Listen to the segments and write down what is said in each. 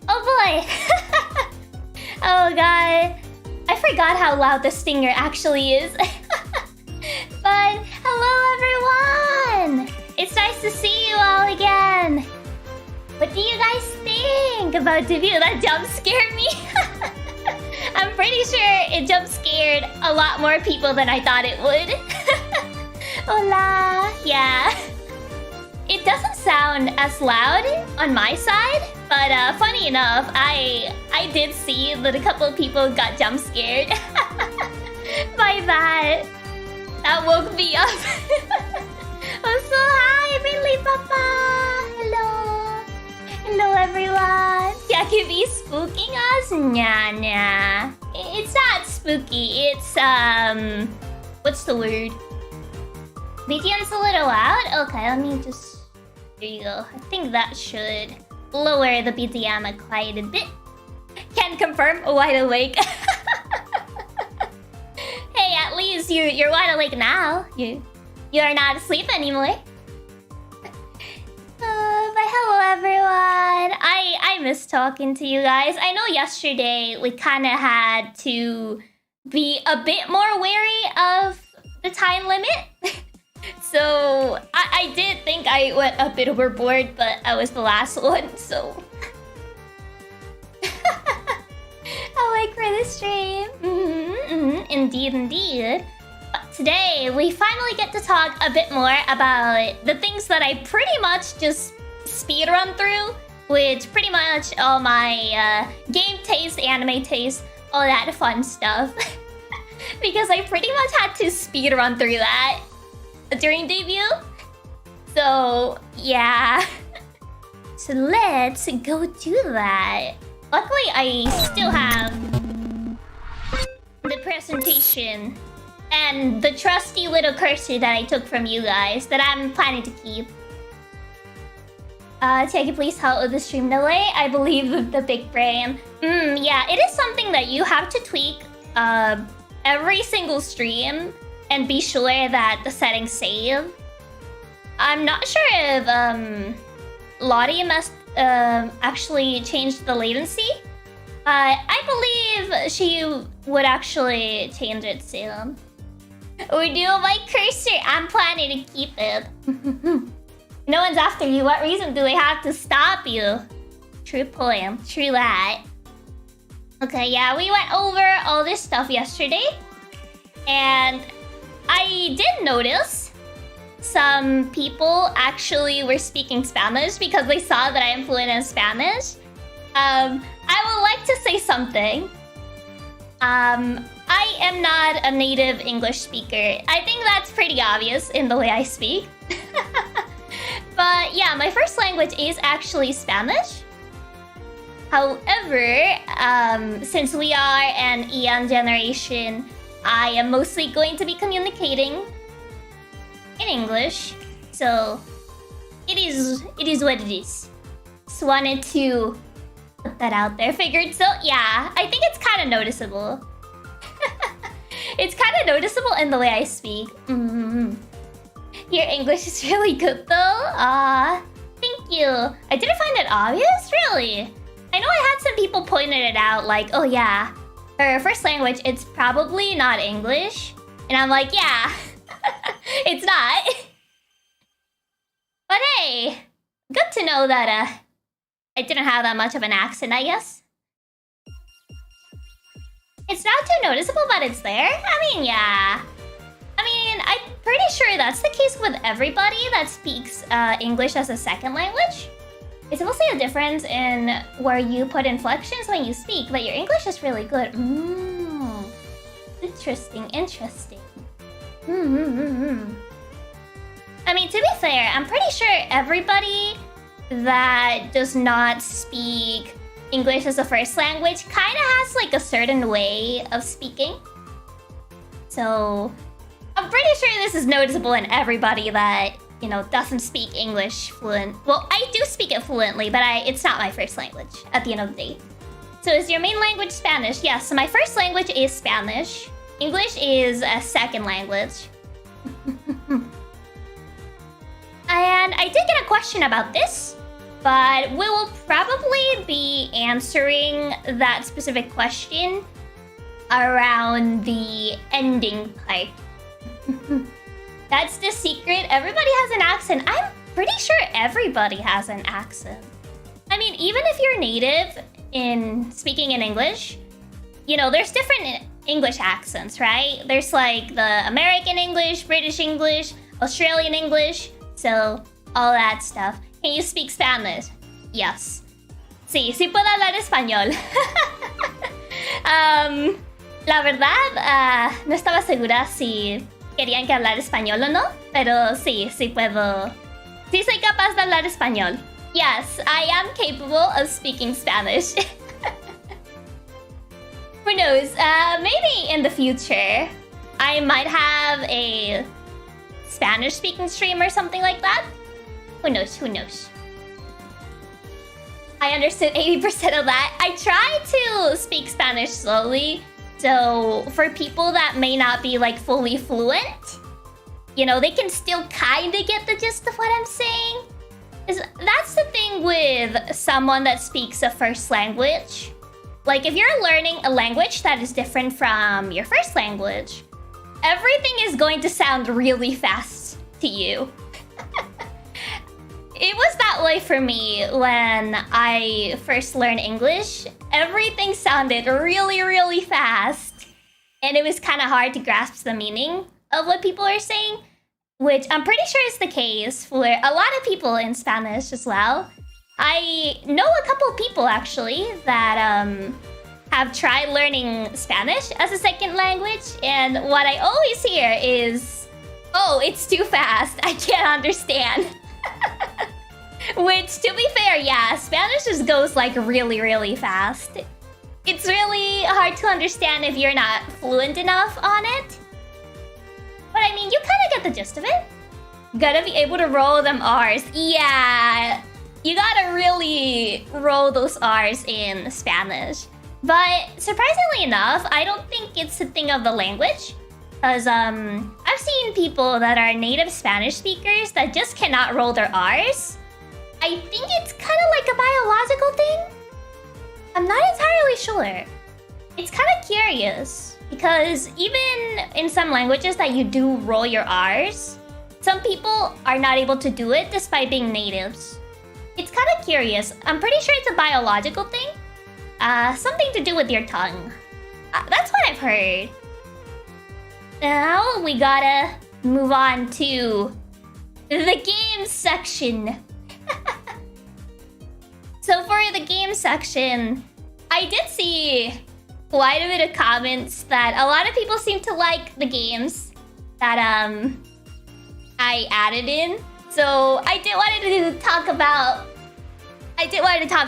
Oh boy! Oh god. I forgot how loud the stinger actually is. But hello everyone! It's nice to see you all again. What do you guys think about debut? That jump scared me. I'm pretty sure it jump scared a lot more people than I thought it would. Hola! Yeah. It doesn't sound as loud on my side, but funny enough, I did see that a couple of people got jump scared by that. That woke me up. Oh, so hi, Ridley Papa! Hello! Hello, everyone! Chiaki be spooking us? Nah. It's not spooky, it's, what's the word? BGM's a little loud? Okay, let me just... There you go. I think that should lower the BGM quite a bit. Can confirm, wide awake. Hey, at least you're wide awake now. You're not asleep anymore. But hello everyone. I miss talking to you guys. I know yesterday we kind of had to be a bit more wary of the time limit. So I did think I went a bit overboard, but I was the last one, so... I like for the stream. Indeed. But today, we finally get to talk a bit more about the things that I pretty much just speedrun through, with pretty much all my game taste, anime taste, all that fun stuff. Because I pretty much had to speedrun through that during debut. So, yeah. So let's go do that. Luckily, I still have the presentation and the trusty little cursor that I took from you guys that I'm planning to keep. Chiaki, please help with the stream delay. I believe the big brain. Yeah, it is something that you have to tweak every single stream and be sure that the settings save. I'm not sure if Lottie must actually change the latency. I believe she would actually change it soon. We do my cursor. I'm planning to keep it. No one's after you. What reason do they have to stop you? True point. True that. Okay, yeah, we went over all this stuff yesterday. And I did notice some people actually were speaking Spanish because they saw that I am fluent in Spanish. I would like to say something. I am not a native English speaker. I think that's pretty obvious in the way I speak. But yeah, my first language is actually Spanish. However, since we are an EN generation, I am mostly going to be communicating in English. So it is what it is. Just wanted to put that out there. Figured so, yeah, I think it's kind of noticeable. It's kind of noticeable in the way I speak. Your English is really good though. Thank you. I didn't find it obvious, really. I know I had some people pointing it out, like, oh yeah, her first language, it's probably not English. And I'm like, yeah, it's not. But hey, good to know that I didn't have that much of an accent, I guess. It's not too noticeable, but it's there. I mean, yeah. I mean, I'm pretty sure that's the case with everybody that speaks English as a second language. It's mostly a difference in where you put inflections when you speak, but your English is really good. Interesting. I mean, to be fair, I'm pretty sure everybody that does not speak English as a first language kind of has like a certain way of speaking. So I'm pretty sure this is noticeable in everybody that, you know, doesn't speak English fluent. Well, I do speak it fluently, but it's not my first language at the end of the day. So is your main language Spanish? Yes, so my first language is Spanish. English is a second language. And I did get a question about this, but we will probably be answering that specific question around the ending part. That's the secret. Everybody has an accent. I'm pretty sure everybody has an accent. I mean, even if you're native in speaking in English, you know, there's different English accents, right? There's like the American English, British English, Australian English, so all that stuff. Can you speak Spanish? Yes. Sí, sí puedo hablar español. La verdad, no estaba segura si querían que hablar español o no, pero sí, sí puedo. Sí soy capaz de hablar español. Yes, I am capable of speaking Spanish. Who knows? Maybe in the future, I might have a Spanish-speaking stream or something like that. Who knows? Who knows? I understood 80% of that. I try to speak Spanish slowly, so for people that may not be like fully fluent, you know, they can still kind of get the gist of what I'm saying. That's the thing with someone that speaks a first language. Like, if you're learning a language that is different from your first language, everything is going to sound really fast to you. It was that way for me when I first learned English. Everything sounded really, really fast. And it was kind of hard to grasp the meaning of what people are saying, which I'm pretty sure is the case for a lot of people in Spanish as well. I know a couple people actually that have tried learning Spanish as a second language, and what I always hear is, "Oh, it's too fast. I can't understand." Which, to be fair, yeah, Spanish just goes like really, really fast. It's really hard to understand if you're not fluent enough on it. But I mean, you kind of get the gist of it. Gotta be able to roll them R's. Yeah, you gotta really roll those R's in Spanish. But surprisingly enough, I don't think it's a thing of the language. Because I've seen people that are native Spanish speakers that just cannot roll their R's. I think it's kind of like a biological thing. I'm not entirely sure. It's kind of curious. Because even in some languages that you do roll your R's, some people are not able to do it despite being natives. It's kind of curious. I'm pretty sure it's a biological thing. Something to do with your tongue. That's what I've heard. Now we gotta move on to the games section. So for the game section, I did see quite a bit of comments that a lot of people seem to like the games that I added in. So I did want to talk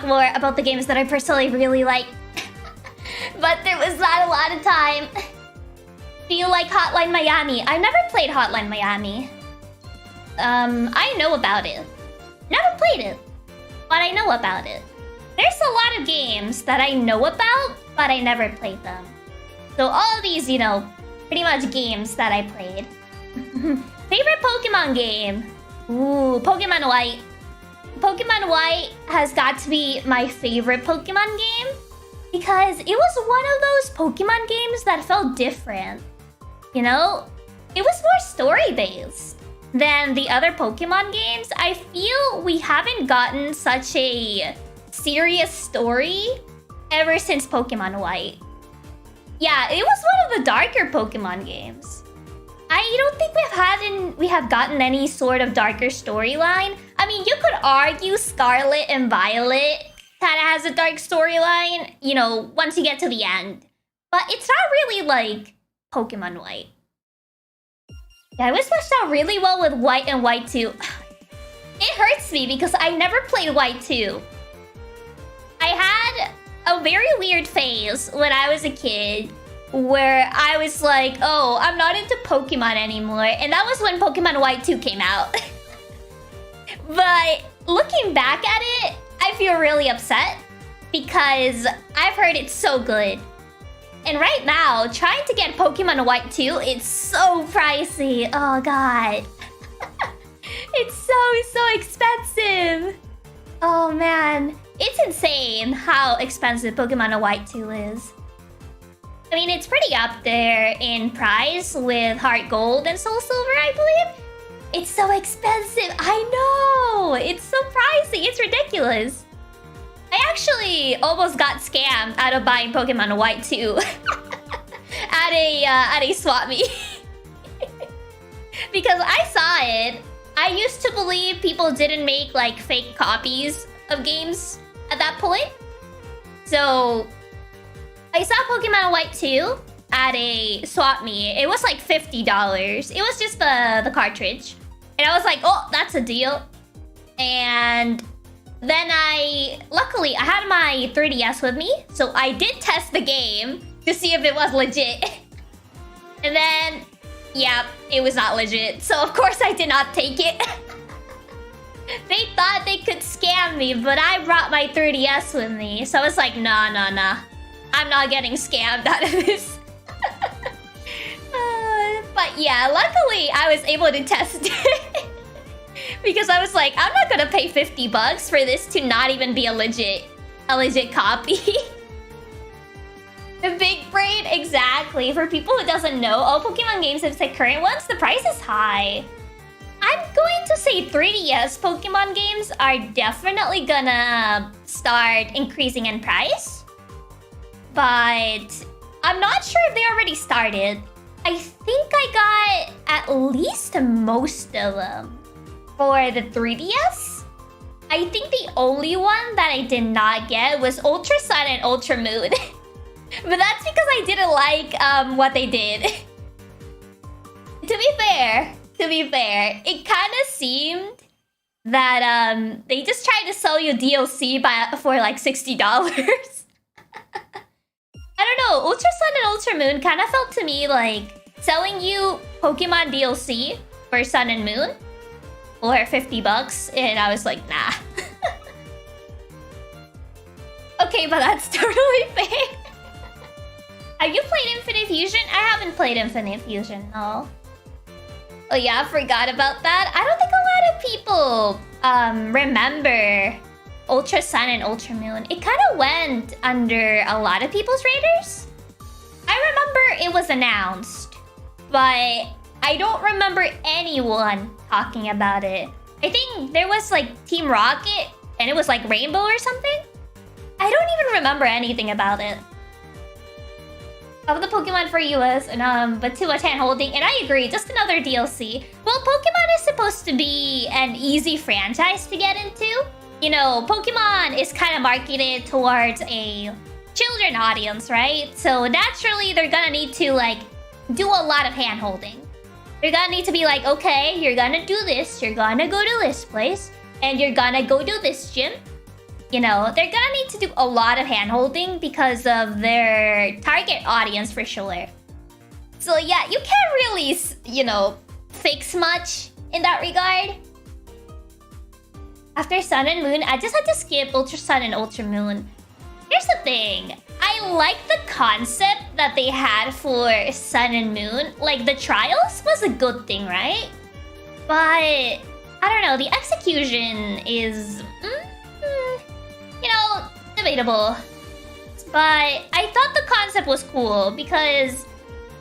more about the games that I personally really like. But there was not a lot of time. Do you like Hotline Miami? I've never played Hotline Miami. I know about it. Never played it, but I know about it. There's a lot of games that I know about, but I never played them. So all of these, you know, pretty much games that I played. Favorite Pokemon game? Ooh, Pokemon White. Pokemon White has got to be my favorite Pokemon game because it was one of those Pokemon games that felt different. You know, it was more story-based than the other Pokemon games. I feel we haven't gotten such a serious story ever since Pokemon White. Yeah, it was one of the darker Pokemon games. I don't think we have gotten any sort of darker storyline. I mean, you could argue Scarlet and Violet kind of has a dark storyline, you know, once you get to the end. But it's not really like Pokemon White. Yeah, it was fleshed out really well with White and White 2. It hurts me because I never played White 2. I had a very weird phase when I was a kid where I was like, oh, I'm not into Pokemon anymore. And that was when Pokemon White 2 came out. But looking back at it, I feel really upset because I've heard it's so good. And right now, trying to get Pokemon White 2, it's so pricey. Oh, God. It's so it's so expensive. Oh man, it's insane how expensive Pokemon White 2 is. I mean, it's pretty up there in price with Heart Gold and Soul Silver, I believe. It's so expensive. I know. It's so pricey. It's ridiculous. I actually almost got scammed out of buying Pokemon White 2 at a swap meet. Because I saw it. I used to believe people didn't make like fake copies of games at that point. So I saw Pokemon White 2 at a swap meet. It was like $50. It was just the cartridge. And I was like, oh, that's a deal. And then luckily I had my 3DS with me. So I did test the game to see if it was legit. And then, yeah, it was not legit. So of course I did not take it. They thought they could scam me, but I brought my 3DS with me. So I was like, nah. I'm not getting scammed out of this. But yeah, luckily I was able to test it. Because I was like, I'm not gonna pay $50 for this to not even be a legit copy. The big brain, exactly. For people who doesn't know, all Pokemon games, if it's the current ones, the price is high. I'm going to say 3DS Pokemon games are definitely gonna start increasing in price. But I'm not sure if they already started. I think I got at least most of them for the 3DS. I think the only one that I did not get was Ultra Sun and Ultra Moon. But that's because I didn't like what they did. To be fair, it kind of seemed that they just tried to sell you DLC for like $60. I don't know, Ultra Sun and Ultra Moon kind of felt to me like selling you Pokemon DLC for Sun and Moon for $50, and I was like, nah. Okay, but that's totally fair. Have you played Infinite Fusion? I haven't played Infinite Fusion, no. Oh yeah, I forgot about that. I don't think a lot of people remember Ultra Sun and Ultra Moon. It kind of went under a lot of people's radars. I remember it was announced, but I don't remember anyone talking about it. I think there was like Team Rocket and it was like Rainbow or something. I don't even remember anything about it. Of the Pokemon for US, and but too much hand holding, and I agree, just another DLC. Well, Pokemon is supposed to be an easy franchise to get into. You know, Pokemon is kind of marketed towards a children audience, right? So naturally, they're gonna need to like do a lot of hand holding. They're gonna need to be like, okay, you're gonna do this, you're gonna go to this place, and you're gonna go do this gym. You know, they're gonna need to do a lot of hand-holding because of their target audience for sure. So yeah, you can't really, you know, fix much in that regard. After Sun and Moon, I just had to skip Ultra Sun and Ultra Moon. Here's the thing. I like the concept that they had for Sun and Moon. Like, the trials was a good thing, right? But, I don't know, the execution is... you know, debatable. But I thought the concept was cool because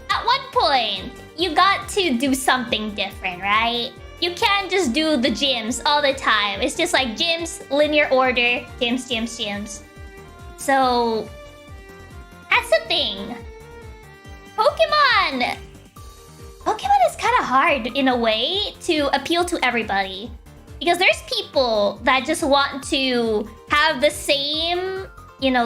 at one point, you got to do something different, right? You can't just do the gyms all the time. It's just like gyms, linear order, gyms. So, that's the thing. Pokemon is kind of hard in a way to appeal to everybody. Because there's people that just want to have the same, you know,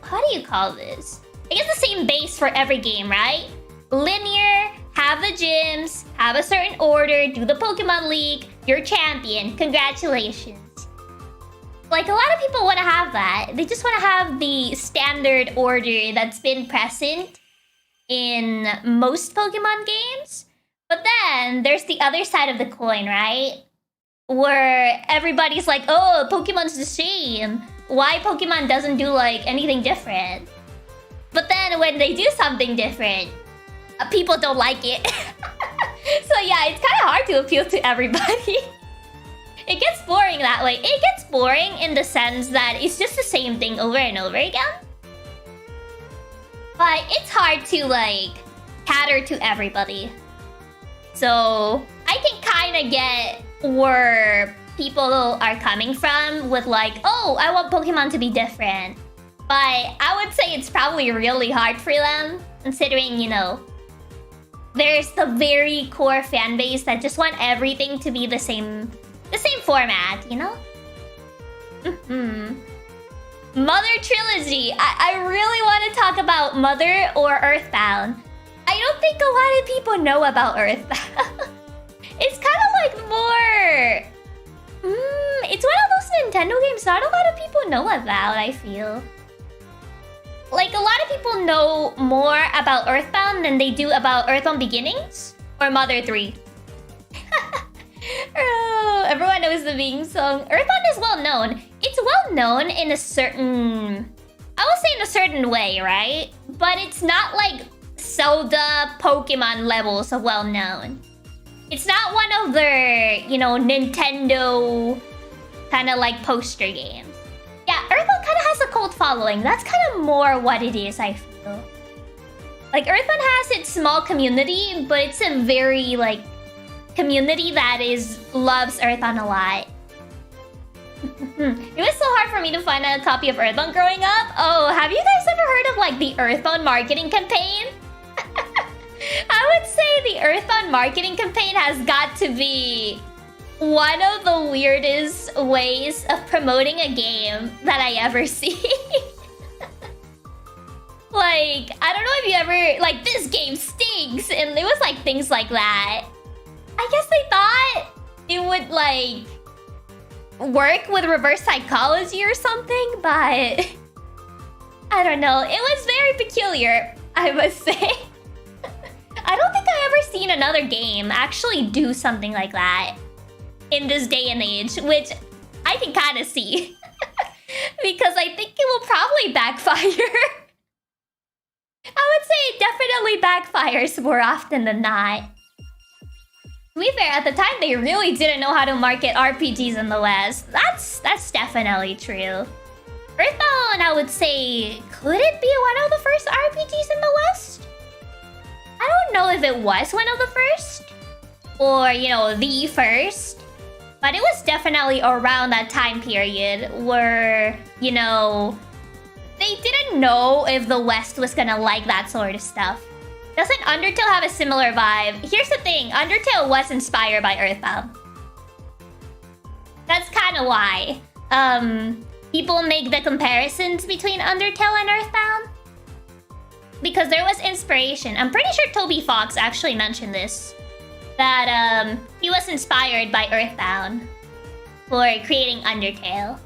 how do you call this? I guess the same base for every game, right? Linear, have the gyms, have a certain order, do the Pokemon League, you're champion, congratulations. Like, a lot of people want to have that. They just want to have the standard order that's been present in most Pokemon games. But then, there's the other side of the coin, right? Where everybody's like, oh, Pokemon's the same. Why Pokemon doesn't do, like, anything different? But then, when they do something different, people don't like it. So yeah, it's kind of hard to appeal to everybody. It gets boring that way. It gets boring in the sense that it's just the same thing over and over again. But it's hard to like cater to everybody. So I can kind of get where people are coming from with like, oh, I want Pokemon to be different. But I would say it's probably really hard for them, considering, you know, there's the very core fan base that just want everything to be the same format, you know? Mother Trilogy. I really want to talk about Mother or Earthbound. I don't think a lot of people know about Earthbound. It's kind of like more... it's one of those Nintendo games not a lot of people know about, I feel. Like, a lot of people know more about Earthbound than they do about Earthbound Beginnings or Mother 3. Oh, everyone knows the Bing song. Earthbound is well known. It's well known in a certain... I will say in a certain way, right? But it's not like Zelda Pokemon levels of well known. It's not one of their, you know, Nintendo kind of like poster games. Yeah, Earthbound kind of has a cult following. That's kind of more what it is, I feel. Like, Earthbound has its small community, but it's a very, like, community that loves Earthbound a lot. It was so hard for me to find a copy of Earthbound growing up. Oh, have you guys ever heard of, like, the Earthbound marketing campaign? I would say the Earthbound marketing campaign has got to be one of the weirdest ways of promoting a game that I ever see. Like, I don't know if you ever... Like, this game stinks! And it was like things like that. I guess they thought it would, like, work with reverse psychology or something, but... I don't know. It was very peculiar, I must say. I don't think I've ever seen another game actually do something like that in this day and age, which I can kind of see. Because I think it will probably backfire. I would say it definitely backfires more often than not. To be fair, at the time, they really didn't know how to market RPGs in the West. That's definitely true. Earthbound, I would say, could it be one of the first RPGs in the West? I don't know if it was one of the first, or, you know, the first. But it was definitely around that time period where, you know, they didn't know if the West was gonna like that sort of stuff. Doesn't Undertale have a similar vibe? Here's the thing, Undertale was inspired by Earthbound. That's kind of why people make the comparisons between Undertale and Earthbound. Because there was inspiration. I'm pretty sure Toby Fox actually mentioned this. That he was inspired by Earthbound for creating Undertale.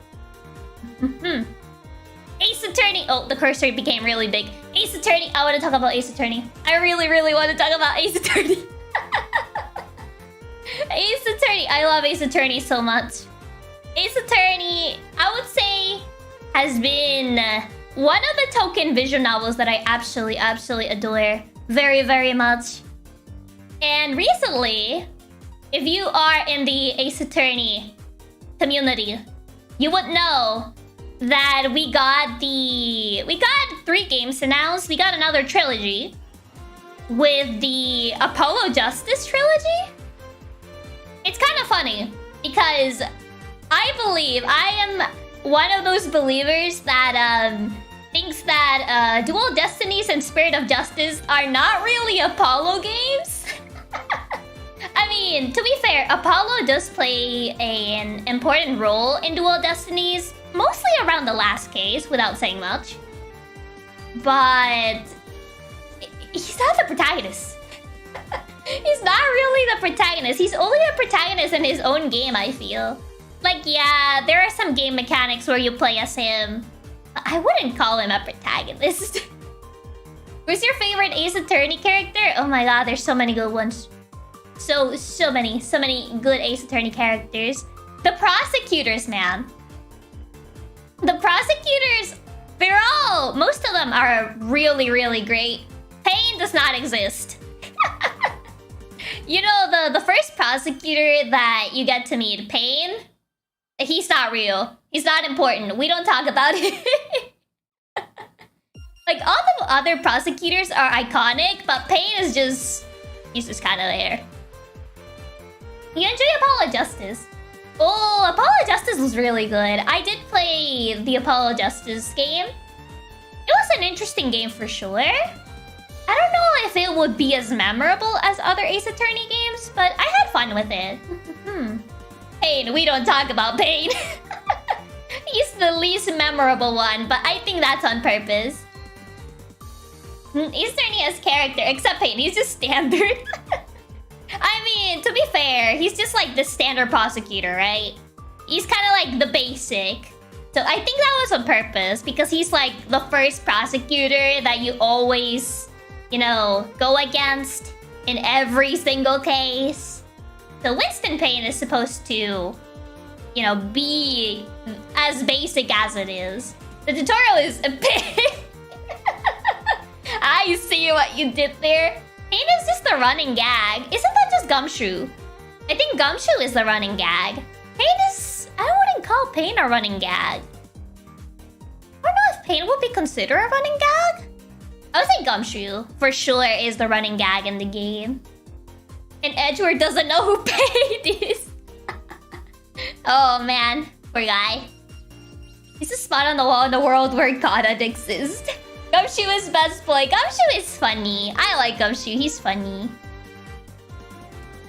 Ace Attorney. Oh, the cursor became really big. Ace Attorney. I want to talk about Ace Attorney. I really, really want to talk about Ace Attorney. Ace Attorney. I love Ace Attorney so much. Ace Attorney, I would say, has been one of the token visual novels that I absolutely adore very, very much. And recently, if you are in the Ace Attorney community, you would know that we got 3 games announced. We got another trilogy with the Apollo Justice trilogy. It's kind of funny because I believe I am one of those believers that thinks that Dual Destinies and Spirit of Justice are not really Apollo games. I mean, to be fair, Apollo does play an important role in Dual Destinies, mostly around the last case, without saying much. But he's not the protagonist. He's not really the protagonist. He's only a protagonist in his own game, I feel. Like, yeah, there are some game mechanics where you play as him. I wouldn't call him a protagonist. Who's your favorite Ace Attorney character? Oh my god, there's so many good ones. So many good Ace Attorney characters. The prosecutors, man. The prosecutors, most of them are really, really great. Pain does not exist. You know, the first prosecutor that you get to meet, Pain, he's not real. He's not important. We don't talk about it. Like, all the other prosecutors are iconic, but Pain is just... he's just kind of there. You enjoy Apollo Justice. Oh, Apollo Justice was really good. I did play the Apollo Justice game. It was an interesting game for sure. I don't know if it would be as memorable as other Ace Attorney games, but I had fun with it. Pain, we don't talk about Pain. He's the least memorable one, but I think that's on purpose. Ace Attorney has character, except Pain, he's just standard. I mean, to be fair, he's just like the standard prosecutor, right? He's kind of like the basic. So I think that was on purpose, because he's like the first prosecutor that you always, you know, go against in every single case. So Winston Payne is supposed to, you know, be as basic as it is. The tutorial is a bit... I see what you did there. Payne is just the running gag. Isn't that just Gumshoe? I think Gumshoe is the running gag. Payne is... I wouldn't call Payne a running gag. I don't know if Payne would be considered a running gag. I would say Gumshoe for sure is the running gag in the game. And Edgeworth doesn't know who Payne is. Oh man, poor guy. He's a spot on the wall in the world where God exists. Gumshoe is best play. Gumshoe is funny. I like Gumshoe. He's funny.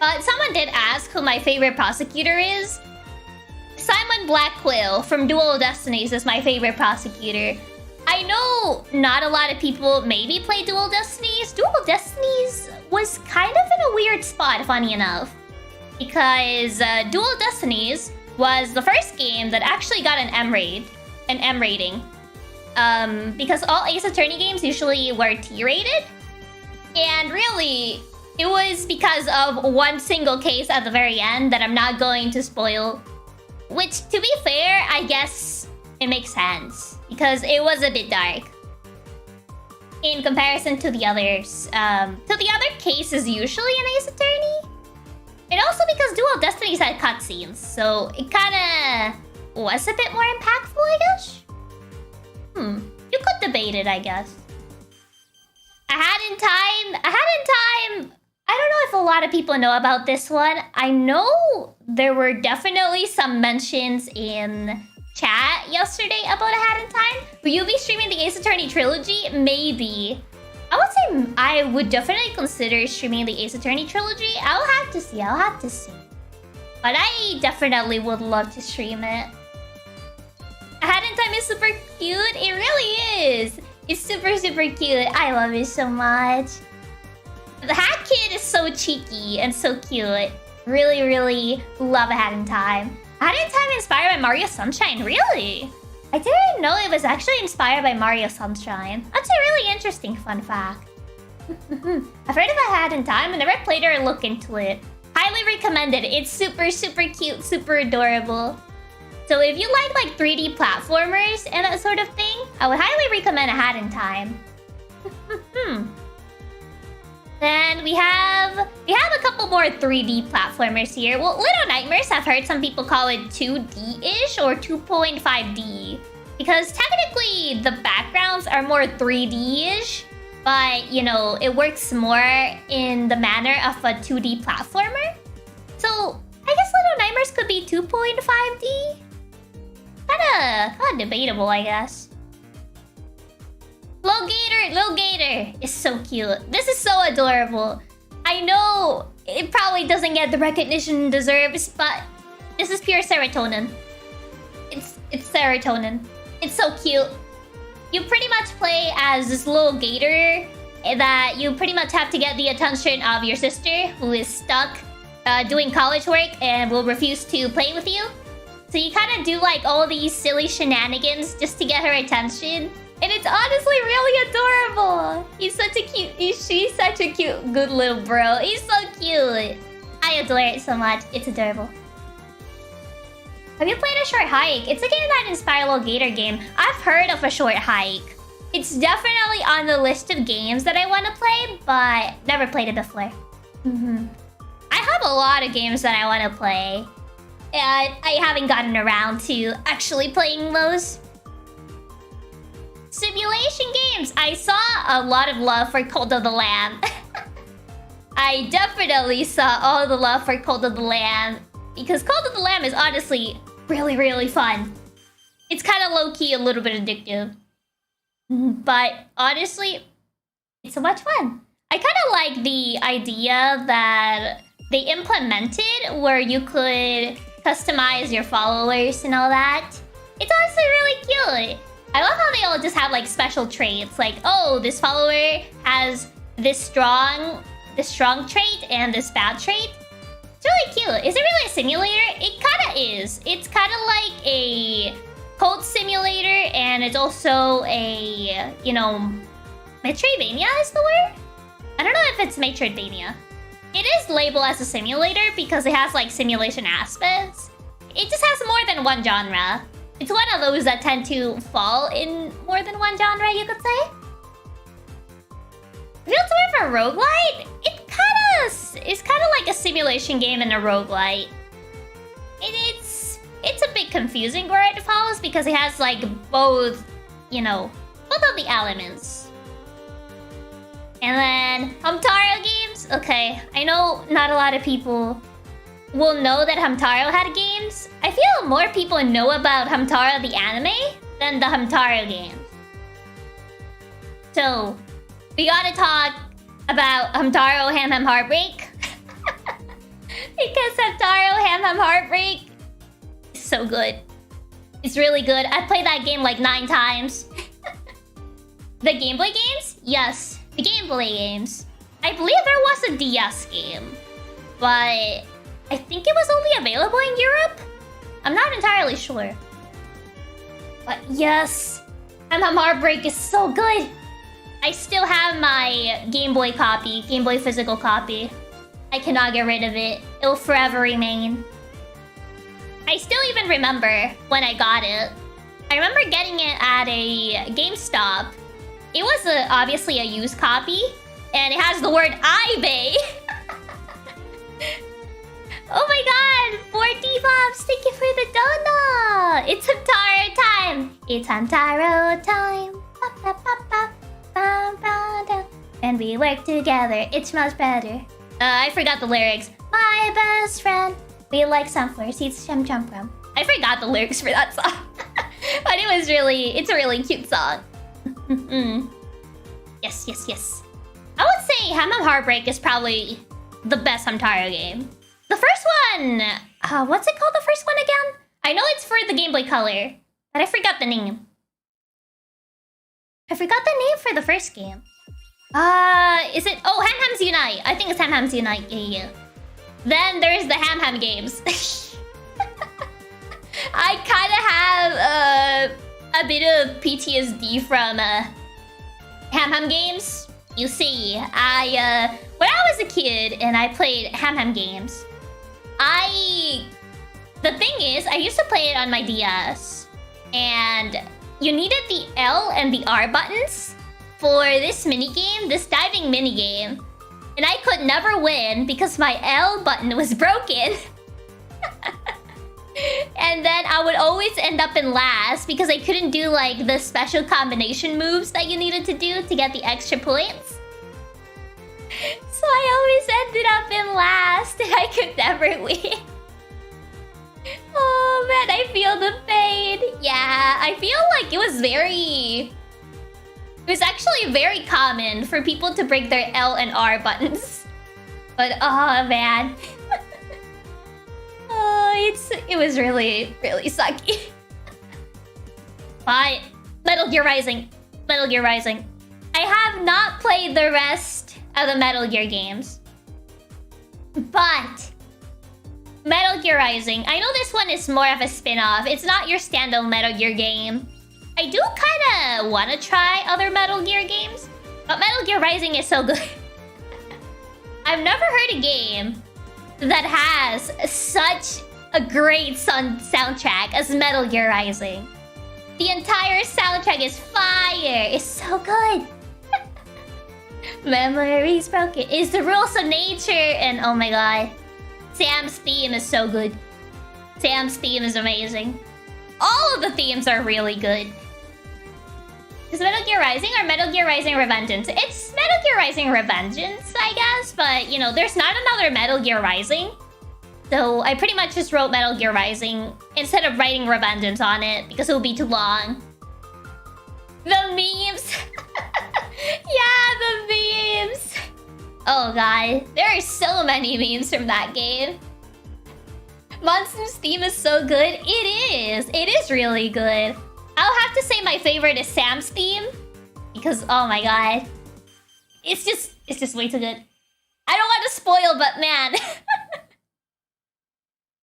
But someone did ask who my favorite prosecutor is. Simon Blackwell from Dual Destinies is my favorite prosecutor. I know not a lot of people maybe play Dual Destinies. Dual Destinies was kind of in a weird spot, funny enough. Because Dual Destinies was the first game that actually got an M rating. Because all Ace Attorney games usually were T-rated. And really, it was because of one single case at the very end that I'm not going to spoil. Which, to be fair, I guess it makes sense. Because it was a bit dark. In comparison to the others. To the other cases usually in Ace Attorney. And also because Dual Destinies had cutscenes. So it kinda was a bit more impactful, I guess? You could debate it, I guess. I had in time... I don't know if a lot of people know about this one. I know there were definitely some mentions in chat yesterday about A Hat in Time. Will you be streaming the Ace Attorney trilogy? Maybe. I would say I would definitely consider streaming the Ace Attorney trilogy. I'll have to see. But I definitely would love to stream it. A Hat in Time is super cute. It really is. It's super, super cute. I love it so much. The Hat Kid is so cheeky and so cute. Really, really love A Hat in Time. A Hat in Time inspired by Mario Sunshine. Really? I didn't know it was actually inspired by Mario Sunshine. That's a really interesting fun fact. I've heard of A Hat in Time. I never played or looked into it. Highly recommended. It's super, super cute, super adorable. So if you like 3D platformers and that sort of thing, I would highly recommend A Hat in Time. Then we have a couple more 3D platformers here. Well, Little Nightmares, I've heard some people call it 2D-ish or 2.5D. Because technically the backgrounds are more 3D-ish. But, you know, it works more in the manner of a 2D platformer. So, I guess Little Nightmares could be 2.5D? Kinda debatable, I guess. Lil Gator is so cute. This is so adorable. I know it probably doesn't get the recognition it deserves, but this is pure serotonin. It's serotonin. It's so cute. You pretty much play as this little gator that you pretty much have to get the attention of your sister, who is stuck doing college work and will refuse to play with you. So you kind of do like all these silly shenanigans just to get her attention. And it's honestly really adorable. He's such a cute... She's such a cute, good little bro. He's so cute. I adore it so much. It's adorable. Have you played A Short Hike? It's a game that inspired Little Gator game. I've heard of A Short Hike. It's definitely on the list of games that I want to play, but never played it before. have a lot of games that I want to play. And I haven't gotten around to actually playing those. Simulation games! I saw a lot of love for Cult of the Lamb. I definitely saw all the love for Cult of the Lamb. Because Cult of the Lamb is honestly really, really fun. It's kind of low-key a little bit addictive. But honestly, it's so much fun. I kind of like the idea that they implemented where you could customize your followers and all that. It's honestly really cute. I love how they all just have like special traits. Like, oh, this follower has this strong trait and this bad trait. It's really cute. Is it really a simulator? It kind of is. It's kind of like a cult simulator, and it's also a, you know, Metroidvania is the word? I don't know if it's Metroidvania. It is labeled as a simulator because it has like simulation aspects. It just has more than one genre. It's one of those that tend to fall in more than one genre, you could say. Feels more for a roguelite? It's kind of like a simulation game and a roguelite. It's a bit confusing where it falls because it has like both, you know, both of the elements. And then Hamtaro games. Okay, I know not a lot of people will know that Hamtaro had games. I feel more people know about Hamtaro the anime than the Hamtaro games. So, we gotta talk about Hamtaro Ham Ham Heartbreak. Because Hamtaro Ham Ham Heartbreak is so good. It's really good. I played that game like 9 times. The Game Boy games? Yes, the Game Boy games. I believe there was a DS game, but I think it was only available in Europe? I'm not entirely sure. But yes, Ham Ham Heartbreak is so good. I still have my Game Boy copy, Game Boy physical copy. I cannot get rid of it. It will forever remain. I still even remember when I got it. I remember getting it at a GameStop. It was obviously a used copy, and it has the word eBay. Oh my god, 40 pops, thank you for the donut. It's Hamtaro time. It's Hamtaro time. And we work together, it's much better. I forgot the lyrics. My best friend, we like sunflower seeds, chum chum chum. I forgot the lyrics for that song. But it's a really cute song. Yes, yes, yes. I would say Ham Ham Heartbreak is probably the best Hamtaro game. The first one, what's it called, the first one again? I know it's for the Game Boy Color, but I forgot the name. I forgot the name for the first game. Is it? Oh, Ham Hams Unite. I think it's Ham Hams Unite. Yeah. Then there's the Ham Ham games. I kind of have a bit of PTSD from Ham Ham games. You see, when I was a kid and I played Ham Ham games, the thing is, I used to play it on my DS, and you needed the L and the R buttons for this minigame, this diving minigame. And I could never win because my L button was broken. And then I would always end up in last because I couldn't do like the special combination moves that you needed to do to get the extra points. So I always ended up in last and I could never win. Oh man, I feel the pain. Yeah, I feel like it was actually very common for people to break their L and R buttons. But oh man. Oh, it was really, really sucky. But Metal Gear Rising. Metal Gear Rising. I have not played the rest of the Metal Gear games. But Metal Gear Rising, I know this one is more of a spin-off. It's not your standalone Metal Gear game. I do kind of want to try other Metal Gear games, but Metal Gear Rising is so good. I've never heard a game that has such a great soundtrack as Metal Gear Rising. The entire soundtrack is fire. It's so good. Memories broken. It's the rules of nature, and oh my god. Sam's theme is so good. Sam's theme is amazing. All of the themes are really good. Is Metal Gear Rising or Metal Gear Rising Revengeance? It's Metal Gear Rising Revengeance, I guess, but you know, there's not another Metal Gear Rising. So I pretty much just wrote Metal Gear Rising instead of writing Revengeance on it because it would be too long. The memes! Yeah, the memes! Oh god, there are so many memes from that game. Monster's theme is so good. It is really good. I'll have to say my favorite is Sam's theme. Because, oh my god. It's just way too good. I don't want to spoil, but man.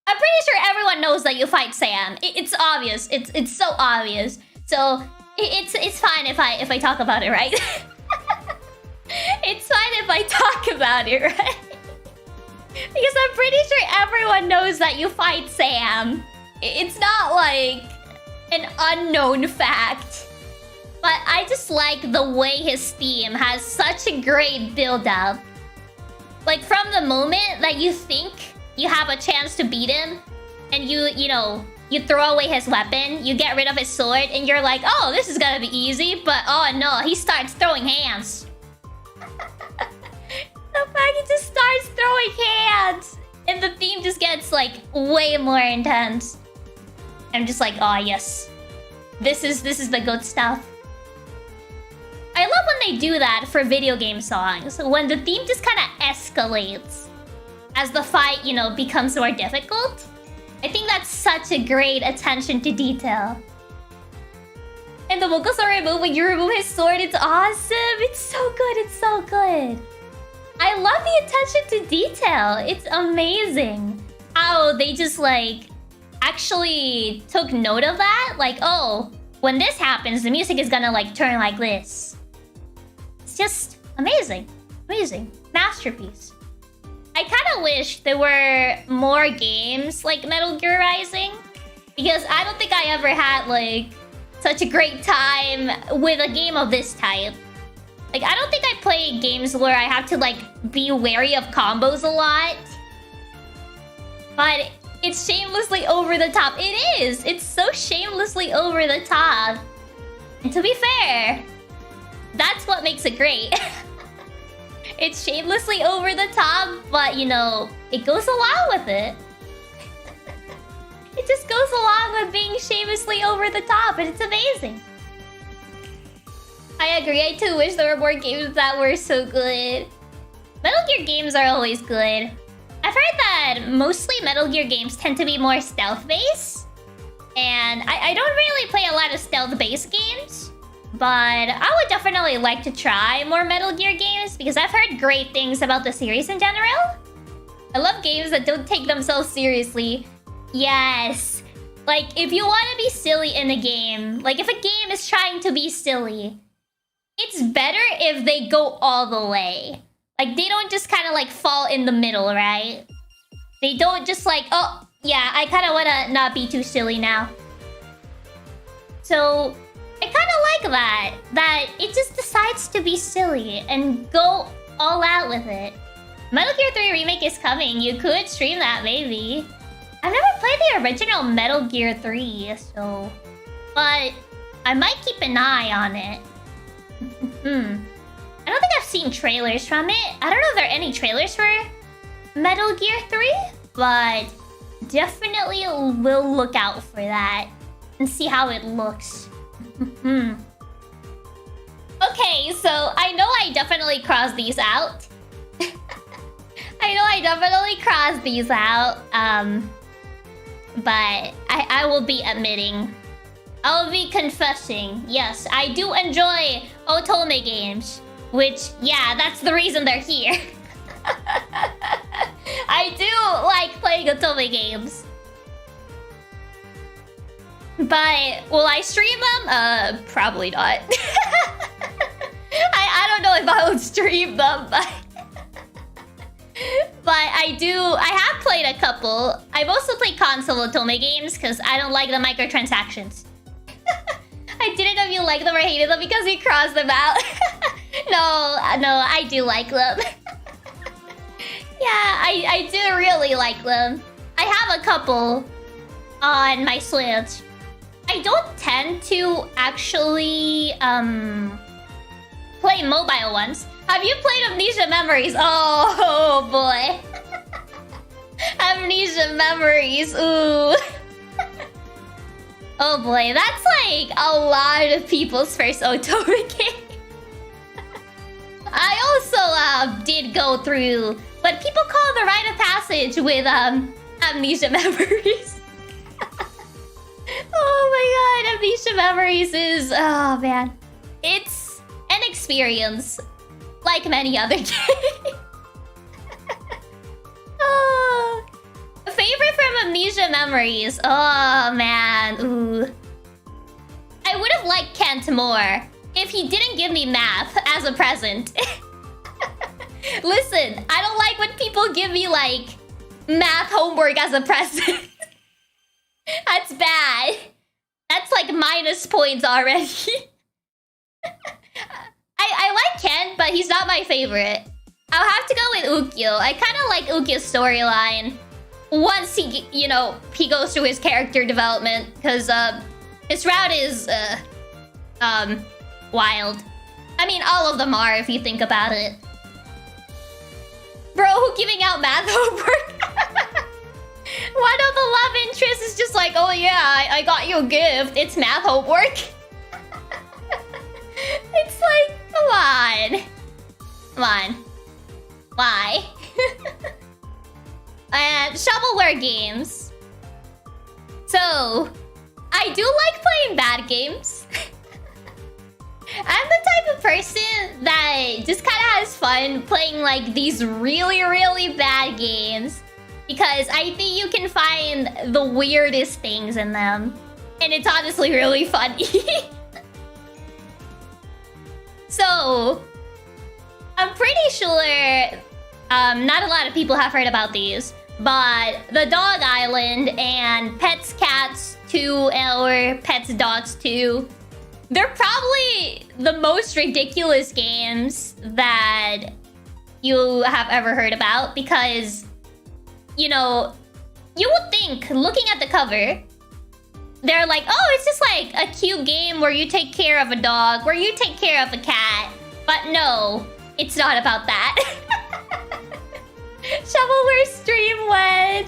I'm pretty sure everyone knows that you fight Sam. It's obvious. It's so obvious. So, it's fine if I talk about it, right? It's fine if I talk about it, right? Because I'm pretty sure everyone knows that you fight Sam. It's not like an unknown fact. But I just like the way his theme has such a great build-up. Like from the moment that you think you have a chance to beat him, and you know, you throw away his weapon, you get rid of his sword, and you're like, oh, this is gonna be easy, but oh no, he starts throwing hands. The fact he just starts throwing hands, and the theme just gets like way more intense. I'm just like, oh yes, this is the good stuff. I love when they do that for video game songs, when the theme just kind of escalates as the fight, you know, becomes more difficult. I think that's such a great attention to detail. And the vocals are removed when you remove his sword. It's awesome. It's so good. It's so good. I love the attention to detail. It's amazing how they just like actually took note of that. Like, oh, when this happens, the music is gonna like turn like this. It's just amazing. Amazing. Masterpiece. I kind of wish there were more games like Metal Gear Rising, because I don't think I ever had like such a great time with a game of this type. Like, I don't think I play games where I have to like be wary of combos a lot. But it's shamelessly over the top. It is! It's so shamelessly over the top. And to be fair, that's what makes it great. It's shamelessly over the top, but you know, it goes along with it. It just goes along with being shamelessly over the top, and it's amazing. I agree, I too wish there were more games that were so good. Metal Gear games are always good. I've heard that mostly Metal Gear games tend to be more stealth-based. And I don't really play a lot of stealth-based games. But I would definitely like to try more Metal Gear games because I've heard great things about the series in general. I love games that don't take themselves seriously. Yes. Like, if you want to be silly in a game, like if a game is trying to be silly, it's better if they go all the way. Like, they don't just kind of like fall in the middle, right? They don't just like, oh, yeah, I kind of want to not be too silly now. So I kind of like that it just decides to be silly and go all out with it. Metal Gear 3 Remake is coming. You could stream that, maybe. I've never played the original Metal Gear 3, so... But I might keep an eye on it. I don't think I've seen trailers from it. I don't know if there are any trailers for Metal Gear 3, but definitely will look out for that and see how it looks. Okay, so I know I definitely crossed these out. I know I definitely crossed these out. But I will be admitting, I'll be confessing, yes, I do enjoy otome games. Which, yeah, that's the reason they're here. I do like playing otome games. But will I stream them? Probably not. I don't know if I would stream them, but... But I have played a couple. I've also played console otome games because I don't like the microtransactions. I didn't know if you liked them or hated them because you crossed them out. No, I do like them. I do really like them. I have a couple on my Switch. I don't tend to actually play mobile ones. Have you played Amnesia Memories? Oh boy. Amnesia Memories, ooh. Oh boy, that's like a lot of people's first Otome game. I also did go through what people call the rite of passage with Amnesia Memories. Oh my god, Amnesia Memories is... Oh man. It's an experience like many other games. Oh. Favorite from Amnesia Memories? Oh man, ooh. I would have liked Kent more if he didn't give me math as a present. Listen, I don't like when people give me like math homework as a present. That's bad. That's like minus points already. I like Kent, but he's not my favorite. I'll have to go with Ukyo. I kind of like Ukyo's storyline once he, you know, he goes through his character development, because his route is wild. I mean, all of them are if you think about it. Bro, who giving out math homework? One of the love interests is just like, oh yeah, I got you a gift. It's math homework. It's like, come on. Come on. Why? And shovelware games. So, I do like playing bad games. I'm the type of person that just kind of has fun playing like these really, really bad games, because I think you can find the weirdest things in them. And it's honestly really funny. So, I'm pretty sure not a lot of people have heard about these, but the Dog Island and Pets Cats 2 or Pets Dogs 2, they're probably the most ridiculous games that you have ever heard about, because, you know, you would think, looking at the cover, they're like, oh, it's just like a cute game where you take care of a dog, where you take care of a cat. But no, it's not about that. Shovelware stream went.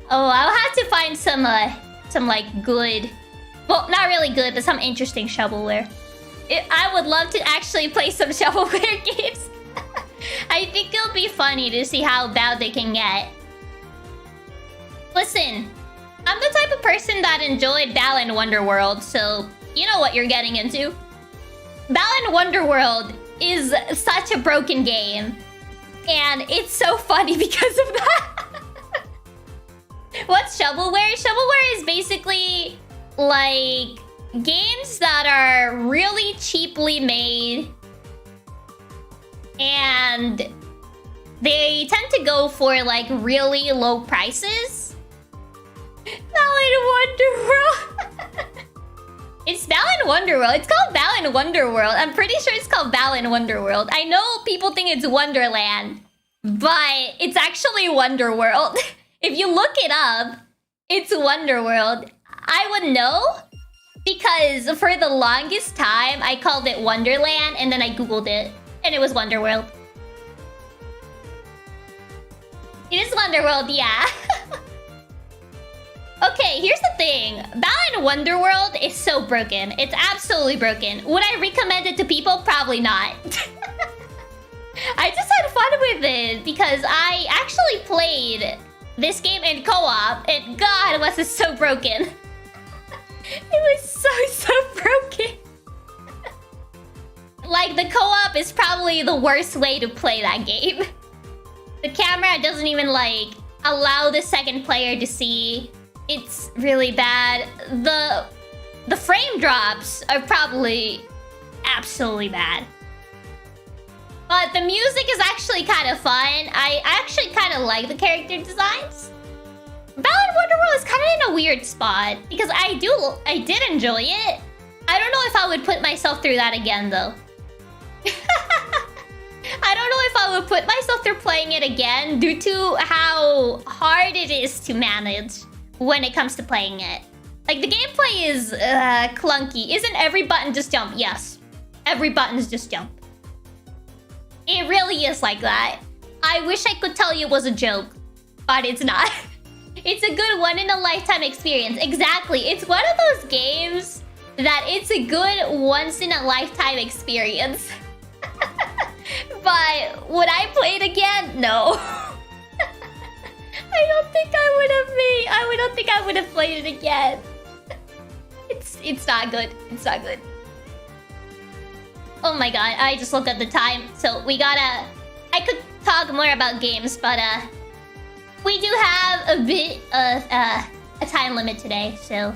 Oh, I'll have to find some like good, well, not really good, but some interesting shovelware. I would love to actually play some shovelware games. I think it'll be funny to see how bad they can get. Listen, I'm the type of person that enjoyed Balan Wonderworld, so you know what you're getting into. Balan Wonderworld is such a broken game, and it's so funny because of that. What's shovelware? Shovelware is basically like games that are really cheaply made, and they tend to go for like really low prices. Balan Wonderworld. It's Balan Wonderworld. It's called Balan Wonderworld. I'm pretty sure it's called Balan Wonderworld. I know people think it's Wonderland, but it's actually Wonderworld. If you look it up, it's Wonderworld. I would know because for the longest time, I called it Wonderland, and then I googled it, and it was Wonderworld. It is Wonderworld, yeah. Okay, here's the thing. Balan Wonderworld is so broken. It's absolutely broken. Would I recommend it to people? Probably not. I just had fun with it because I actually played this game in co-op, and God, was it so broken. It was so broken. Like, the co-op is probably the worst way to play that game. The camera doesn't even, like, allow the second player to see. It's really bad. The frame drops are probably absolutely bad. But the music is actually kind of fun. I actually kind of like the character designs. Balan Wonderworld is kind of in a weird spot because I did enjoy it. I don't know if I would put myself through that again though. I I don't know if I would put myself through playing it again due to how hard it is to manage when it comes to playing it. Like, the gameplay is clunky. Isn't every button just jump? Yes. Every button is just jump. It really is like that. I wish I could tell you it was a joke, but it's not. It's a good one-in-a-lifetime experience. Exactly. It's one of those games that it's a good once-in-a-lifetime experience. But would I play it again? No. I don't think I would have made. I don't think I would have played it again. It's not good. It's not good. Oh my god! I just looked at the time, so we gotta. I could talk more about games, but we do have a bit of a time limit today, so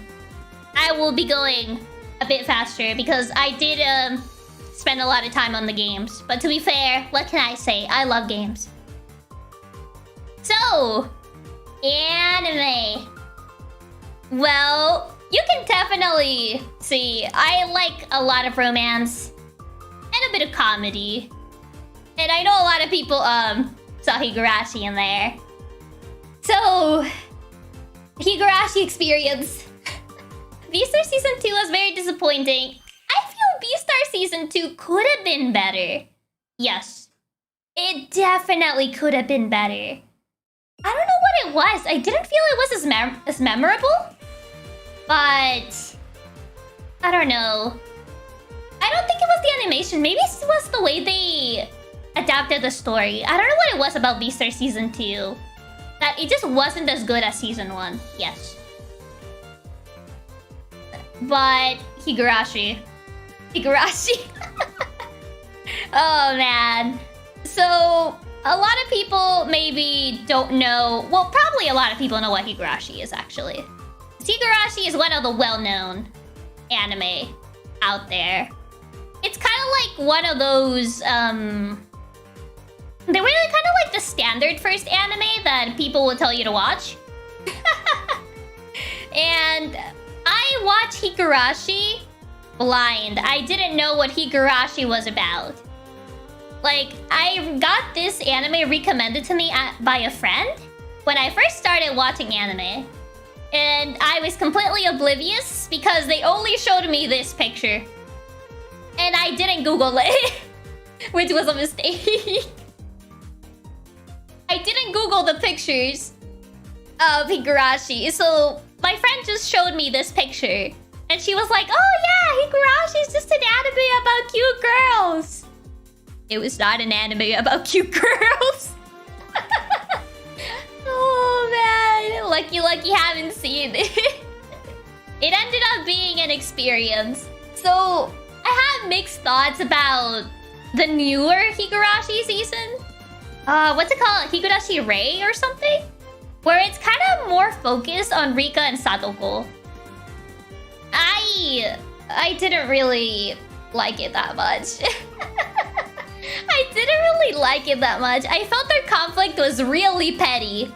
I will be going a bit faster because I did spend a lot of time on the games. But to be fair, what can I say? I love games. So, anime. Well, you can definitely see I like a lot of romance and a bit of comedy. And I know a lot of people saw Higurashi in there. So, Higurashi experience. Beastar Season 2 was very disappointing. I feel Beastar Season 2 could have been better. Yes. It definitely could have been better. I don't know what it was. I didn't feel it was as memorable. But I don't know. I don't think it was the animation. Maybe it was the way they adapted the story. I don't know what it was about Beastar Season 2. That it just wasn't as good as Season 1. Yes. But Higurashi. Oh man. So a lot of people maybe don't know. Well, probably a lot of people know what Higurashi is actually. Higurashi is one of the well-known anime out there. It's kind of like one of those they really kind of like the standard first anime that people will tell you to watch. And I watched Higurashi blind. I didn't know what Higurashi was about. Like, I got this anime recommended to me by a friend when I first started watching anime. And I was completely oblivious because they only showed me this picture. And I didn't Google it, which was a mistake. I didn't Google the pictures of Higurashi, so my friend just showed me this picture. And she was like, oh yeah, Higurashi is just an anime about cute girls. It was not an anime about cute girls. Oh man, lucky haven't seen it. It ended up being an experience. So I have mixed thoughts about the newer Higurashi season. What's it called? Higurashi Rei or something? Where it's kind of more focused on Rika and Satoko. I didn't really like it that much. I didn't really like it that much. I felt their conflict was really petty.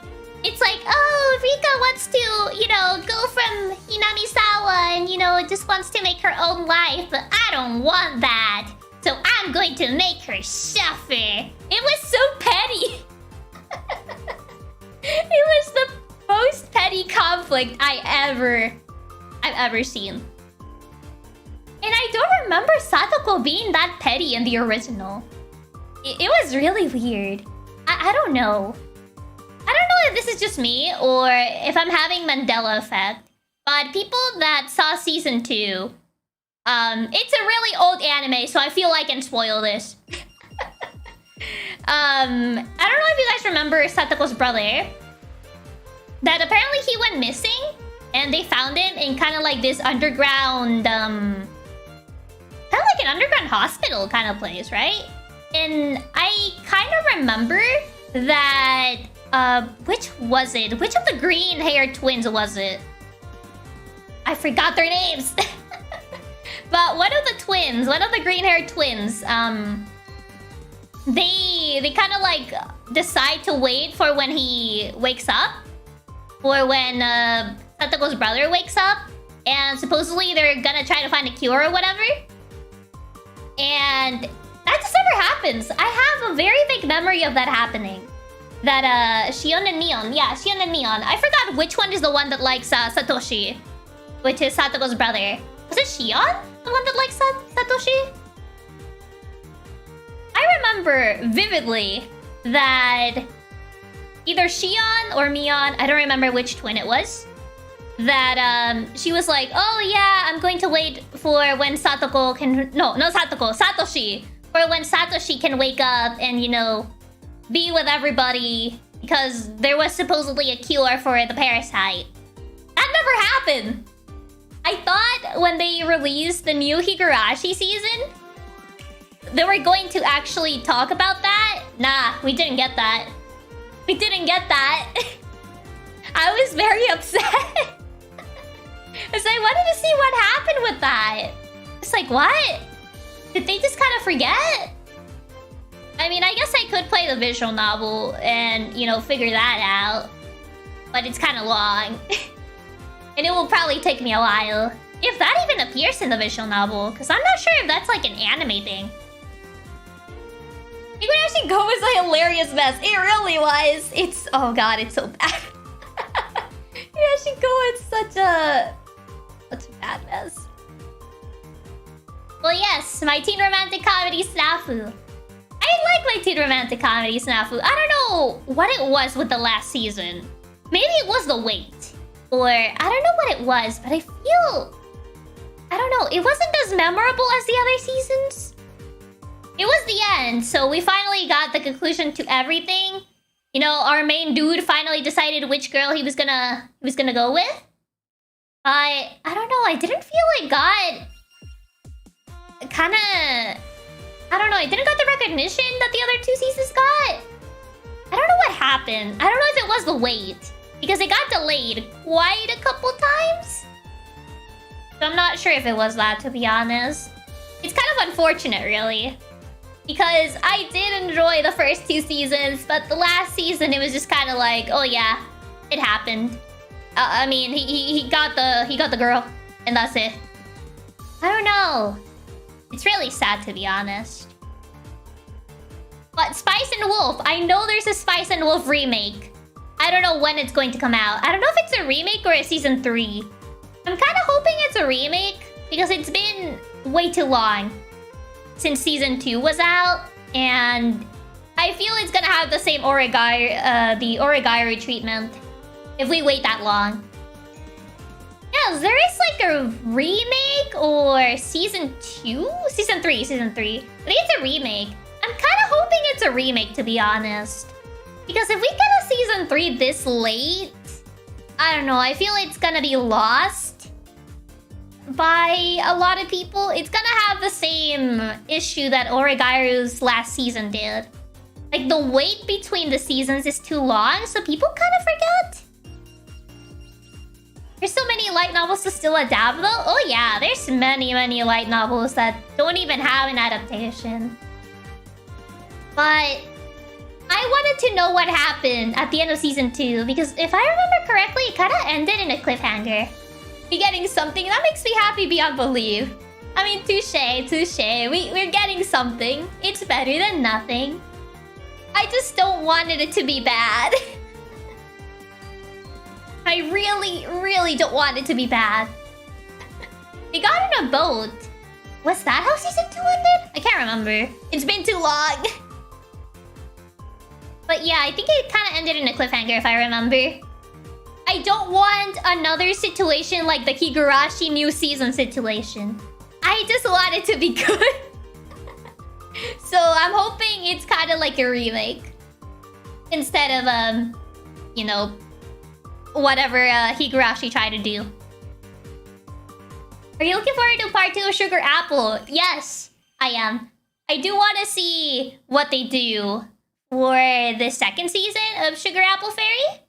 It's like, oh, Rika wants to, you know, go from Hinamisawa and, just wants to make her own life, but I don't want that. So I'm going to make her suffer. It was so petty. It was the most petty conflict I've ever seen. And I don't remember Satoko being that petty in the original. It was really weird. I don't know. I don't know if this is just me or if I'm having Mandela effect. But people that saw Season 2... it's a really old anime, so I feel like I can spoil this. I don't know if you guys remember Satoko's brother. That apparently he went missing, and they found him in kind of like this underground, kind of like an underground hospital kind of place, right? And I kind of remember that, which was it? Which of the green-haired twins was it? I forgot their names. But one of the twins, one of the green-haired twins, they kind of like decide to wait for when he wakes up, or when Satoko's brother wakes up, and supposedly they're gonna try to find a cure or whatever. And That just never happens. I have a very vague memory of that happening. That, Shion and Neon. Yeah, Shion and Neon. I forgot which one is the one that likes, Satoshi. Which is Satoko's brother. Was it Shion? The one that likes Satoshi? I remember vividly that either Shion or Mion, I don't remember which twin it was, that she was like, oh yeah, I'm going to wait for when Satoko can... No, not Satoko, Satoshi. For when Satoshi can wake up and, you know, be with everybody because there was supposedly a cure for the parasite. That never happened. I thought when they released the new Higurashi season, they were going to actually talk about that. Nah, we didn't get that. We didn't get that. I was very upset. Because I wanted to see what happened with that. It's like, what? Did they just kind of forget? I mean, I guess I could play the visual novel and, you know, figure that out. But it's kind of long. And it will probably take me a while. If that even appears in the visual novel. Because I'm not sure if that's like an anime thing. Higurashi Go was a hilarious mess. It really was. It's... Oh god, it's so bad. Higurashi Go is such a bad mess. Well, yes, my teen romantic comedy snafu. I like my teen romantic comedy snafu. I don't know what it was with the last season. Maybe it was the wait. Or I don't know what it was, but I feel... I don't know. It wasn't as memorable as the other seasons. It was the end, so we finally got the conclusion to everything. You know, our main dude finally decided which girl he was gonna go with. But I don't know, I didn't feel it got kinda... I don't know, I didn't got the recognition that the other two seasons got. I don't know what happened. I don't know if it was the wait. Because it got delayed quite a couple times. So I'm not sure if it was that, to be honest. It's kind of unfortunate, really. Because I did enjoy the first two seasons, but the last season it was just kind of like, oh yeah, it happened. I mean, he got the girl, and that's it. I don't know. It's really sad, to be honest. But Spice and Wolf, I know there's a Spice and Wolf remake. I don't know when it's going to come out. I don't know if it's a remake or a season 3. I'm kind of hoping it's a remake because it's been way too long since season 2 was out, and I feel it's gonna have the same Origairu treatment if we wait that long. Yes, there is like a remake or season 2? Season 3. I think it's a remake. I'm kind of hoping it's a remake, to be honest. Because if we get a season 3 this late, I don't know, I feel it's gonna be lost by a lot of people. It's gonna have the same issue that Origairu's last season did. Like, the wait between the seasons is too long, so people kind of forget. There's so many light novels to still adapt, though. Oh yeah, there's many light novels that don't even have an adaptation. But I wanted to know what happened at the end of season 2, because if I remember correctly, it kind of ended in a cliffhanger. We're getting something that makes me happy beyond belief. I mean, touche. We're getting something. It's better than nothing. I just don't want it to be bad. I really don't want it to be bad. They got in a boat. Was that how season 2 ended? I can't remember. It's been too long. But yeah, I think it kind of ended in a cliffhanger if I remember. I don't want another situation like the Higurashi new season situation. I just want it to be good. So I'm hoping it's kind of like a remake. Instead of, you know, whatever Higurashi tried to do. Are you looking forward to part 2 of Sugar Apple? Yes, I am. I do want to see what they do for the second season of Sugar Apple Fairy.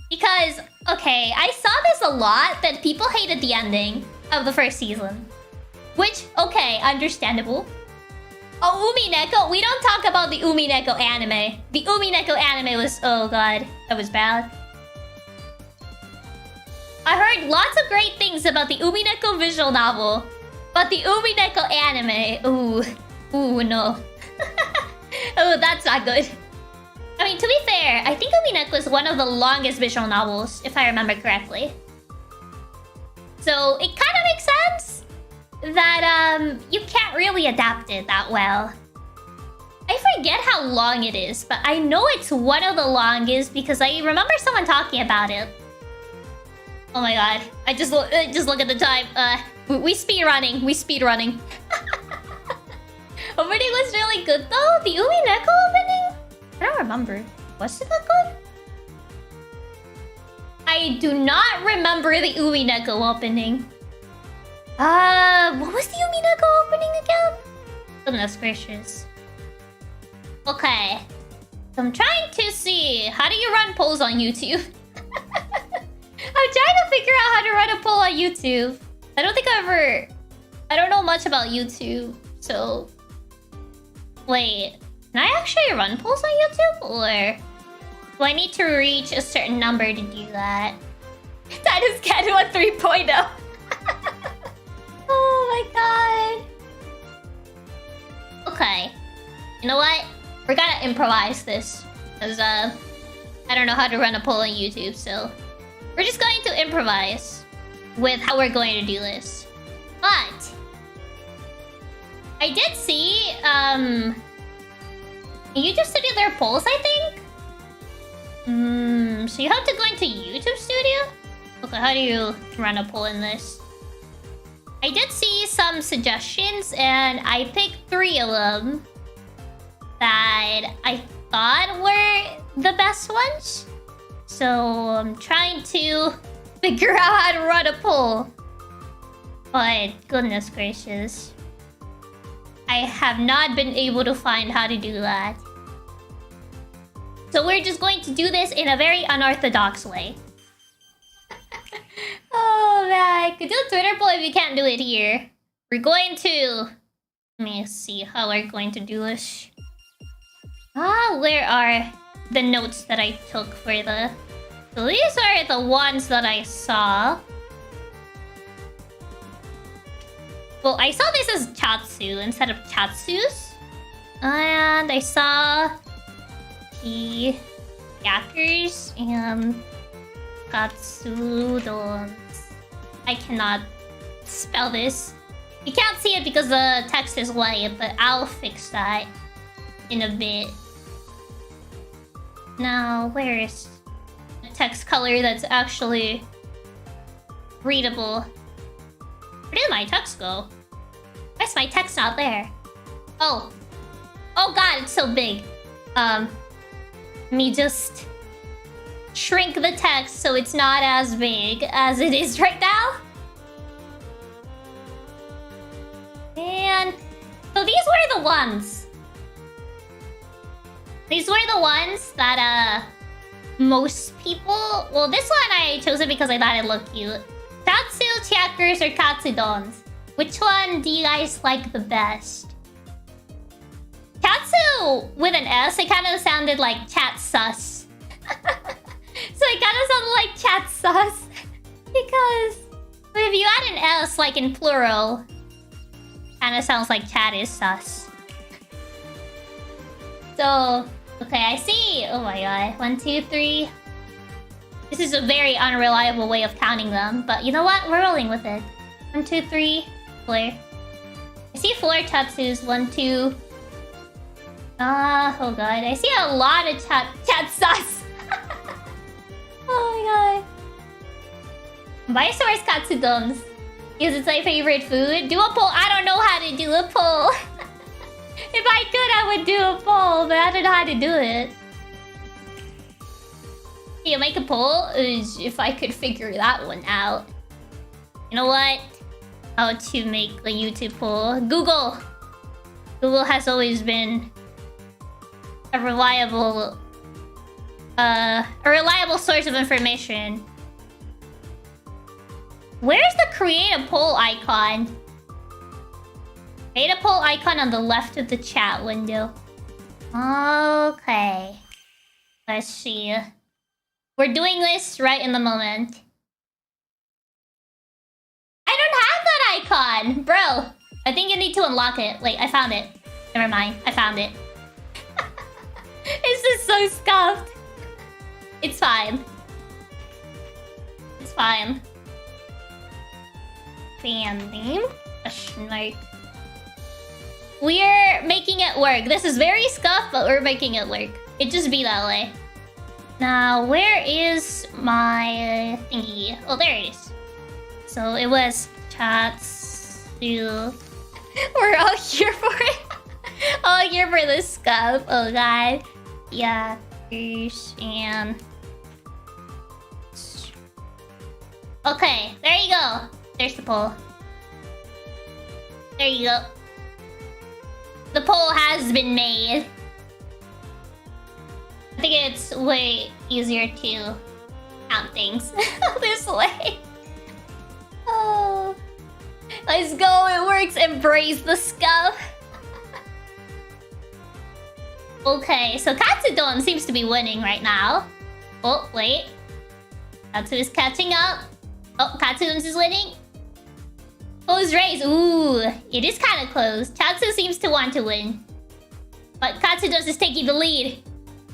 Because, okay, I saw this a lot, that people hated the ending of the first season. Which, okay, understandable. Oh, Umineko, we don't talk about the Umineko anime. The Umineko anime was, oh god, that was bad. I heard lots of great things about the Umineko visual novel, but the Umineko anime, ooh, Ooh, no. Oh, that's not good. I mean, to be fair, I think Umineko was one of the longest visual novels, if I remember correctly. So it kind of makes sense that you can't really adapt it that well. I forget how long it is, but I know it's one of the longest because I remember someone talking about it. Oh my god! I just look at the time. We speed running. Opening was really good though. The Umineko opening? I don't remember. Was it that good? I do not remember the Umineko opening. What was the Umineko opening again? Goodness gracious. Okay. So I'm trying to see. How do you run polls on YouTube? I'm trying to figure out how to run a poll on YouTube. I don't know much about YouTube, so... Wait, can I actually run polls on YouTube? Or do I need to reach a certain number to do that? That is Kenwa 3.0. Oh my god. Okay. You know what? We're gonna improvise this. Because, I don't know how to run a poll on YouTube, so... We're just going to improvise with how we're going to do this. But... I did see, YouTube Studio their polls, I think? So you have to go into YouTube Studio? Okay, how do you run a poll in this? I did see some suggestions, and I picked 3 of them that I thought were the best ones. So I'm trying to figure out how to run a poll. But goodness gracious. I have not been able to find how to do that. So we're just going to do this in a very unorthodox way. Oh man, I could do a Twitter poll if you can't do it here. We're going to... Let me see how we're going to do this. Where are the notes that I took for the... So these are the ones that I saw. Well, I saw this as Chatsu instead of Chatsus. And I saw the Yakkers and Katsudons. I cannot spell this. You can't see it because the text is white, but I'll fix that in a bit. Now, where is the text color that's actually readable? Where did my text go? Why is my text not there? Oh. Oh god, it's so big. Let me just shrink the text so it's not as big as it is right now. And so these were the ones. These were the ones that most people... Well, this one I chose it because I thought it looked cute. Katsu, Chiakers, or Katsudons? Which one do you guys like the best? Katsu with an S, it kind of sounded like chat sus. So it kind of sounded like chat sus. Because if you add an S, like in plural, kind of sounds like chat is sus. So, okay, I see. Oh my god. 1, 2, 3. This is a very unreliable way of counting them, but you know what? We're rolling with it. 1, 2, 3. 4. I see 4 Chatsus. 1, 2. Oh god. I see a lot of chat sus. Oh my god. My source Katsudons. Because it's my favorite food. Do a poll. I don't know how to do a poll. If I could, I would do a poll, but I don't know how to do it. You make a poll? If I could figure that one out. You know what? How to make a YouTube poll. Google! Google has always been a reliable source of information. Where's the create a poll icon? Create a poll icon on the left of the chat window. Okay. Let's see. We're doing this right in the moment. I don't have that icon! Bro, I think you need to unlock it. Wait, I found it. Never mind. I found it. It's just so scuffed. It's fine. It's fine. Fan name. Question mark. We're making it work. This is very scuffed, but we're making it work. It just be that way. Now, where is my thingy? Oh, there it is. So it was Katsu. We're all here for it. All here for the scuff. Oh god. Yeah. And okay, there you go. There's the poll. There you go. The poll has been made. I think it's way easier to count things this way. Oh, let's go. It works. Embrace the scuff. Okay, so Katsudon seems to be winning right now. Oh, wait. Katsu is catching up. Oh, Katsudon is winning. Close race. Ooh, it is kind of close. Katsu seems to want to win. But Katsudon is taking the lead.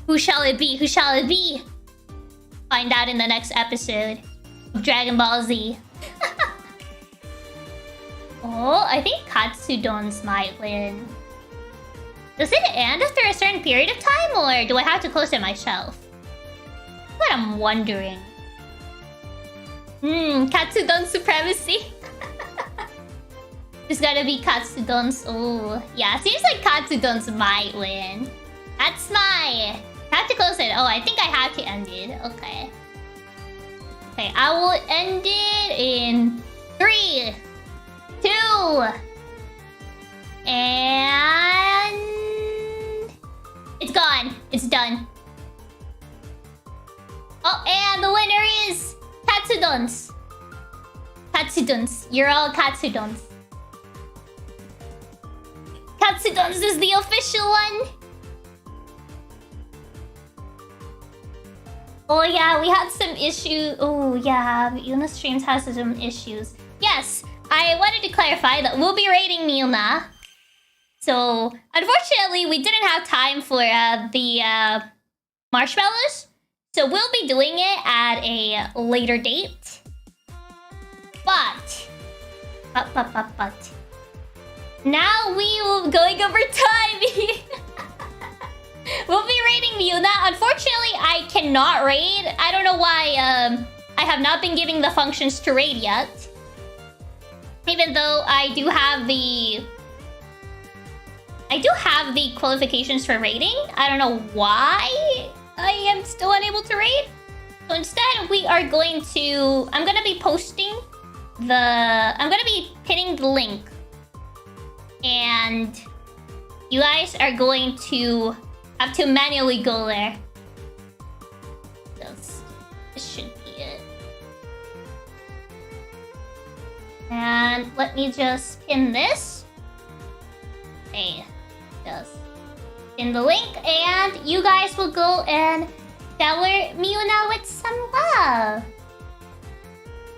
Who shall it be? Who shall it be? Find out in the next episode of Dragon Ball Z. Oh, I think Katsudon's might win. Does it end after a certain period of time, or do I have to close it myself? That's what I'm wondering. Katsudon supremacy. It's gotta be Katsudon's. Oh, yeah. Seems like Katsudon's might win. That's my. I have to close it. Oh, I think I have to end it. Okay. Okay, I will end it in 3, 2, and it's gone. It's done. Oh, and the winner is Katsudons. Katsudons. You're all Katsudons. Katsudons is the official one. Oh yeah, we had some issues. Oh yeah, Yuna Streams has some issues. Yes, I wanted to clarify that we'll be rating Milna. So, unfortunately, we didn't have time for the marshmallows. So we'll be doing it at a later date. But now we will be going over time. We'll be rating Milna. Unfortunately, I cannot raid. I don't know why I have not been giving the functions to raid yet. Even though I do have the qualifications for raiding. I don't know why I am still unable to raid. So instead, we are going to... I'm going to be posting the... I'm going to be pinning the link. And you guys are going to have to manually go there. This should be it. And let me just pin this. Okay, just pin the link, and you guys will go and shower Miuna with some love.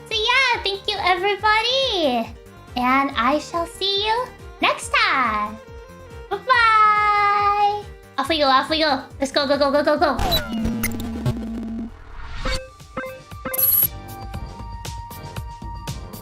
So yeah, thank you everybody, and I shall see you next time. Bye bye. Off we go, off we go. Let's go, go, go, go, go, go.